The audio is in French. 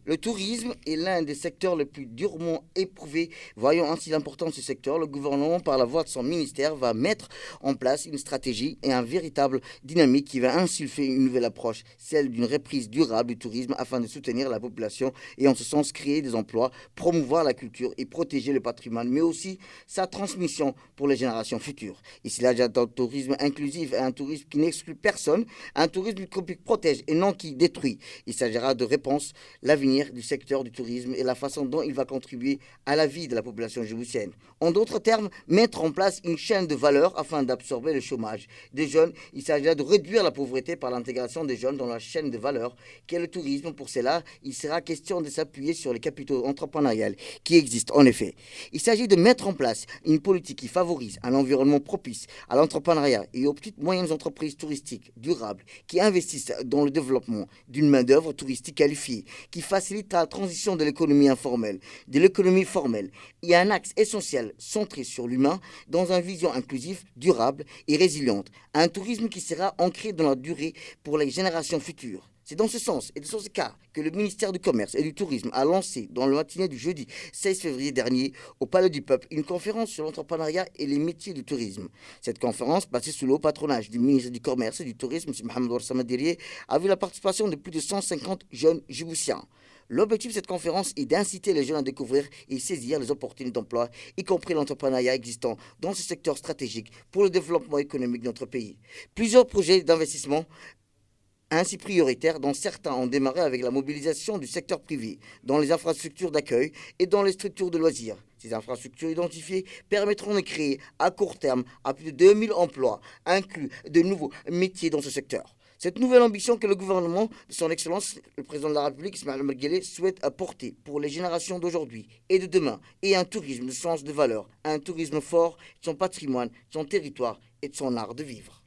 Le tourisme est l'un des secteurs les plus durement éprouvés. Voyant ainsi l'importance de ce secteur, le gouvernement, par la voie de son ministère, va mettre en place une stratégie et un véritable dynamique qui va insuffler une nouvelle approche, celle d'une reprise durable du tourisme afin de soutenir la population et en ce sens créer des emplois, promouvoir la culture et protéger le patrimoine, mais aussi sa transmission pour les générations futures. Il s'agit d'un tourisme inclusif et un tourisme qui n'exclut personne, un tourisme qui protège et non qui détruit. Il s'agira de réponse l'avenir du secteur du tourisme et la façon dont il va contribuer à la vie de la population djiboutienne. En d'autres termes, mettre en place une chaîne de valeur afin d'absorber le chômage des jeunes. Il s'agira de réduire la pauvreté par l'intégration des jeunes dans la chaîne de valeur qu'est le tourisme. Pour cela, il sera question de s'appuyer sur les capitaux entrepreneuriales qui existent en effet. Il s'agit de mettre en place une politique qui favorise un environnement propice à l'entrepreneuriat et aux petites moyennes entreprises touristiques durables qui investissent dans le développement d'une main-d'œuvre touristique qualifiée, qui facilite la transition de l'économie informelle, de l'économie formelle. Il y a un axe essentiel centré sur l'humain dans une vision inclusive, durable et résiliente. Un tourisme qui sera ancré dans la durée pour les générations futures. C'est dans ce sens et dans ce cas que le ministère du Commerce et du Tourisme a lancé dans le matinée du jeudi 16 février dernier au Palais du Peuple une conférence sur l'entrepreneuriat et les métiers du tourisme. Cette conférence, placée sous le patronage du ministre du Commerce et du Tourisme, M. Mohamed Ouassama Dirie, a vu la participation de plus de 150 jeunes djiboutiens. L'objectif de cette conférence est d'inciter les jeunes à découvrir et saisir les opportunités d'emploi, y compris l'entrepreneuriat existant dans ce secteur stratégique pour le développement économique de notre pays. Plusieurs projets d'investissement ainsi prioritaires, dont certains ont démarré avec la mobilisation du secteur privé, dans les infrastructures d'accueil et dans les structures de loisirs. Ces infrastructures identifiées permettront de créer à court terme à plus de 2000 emplois, inclus de nouveaux métiers dans ce secteur. Cette nouvelle ambition que le gouvernement de son Excellence, le président de la République, Ismaël Omar Guelleh, souhaite apporter pour les générations d'aujourd'hui et de demain, et un tourisme de sens de valeur, un tourisme fort de son patrimoine, de son territoire et de son art de vivre.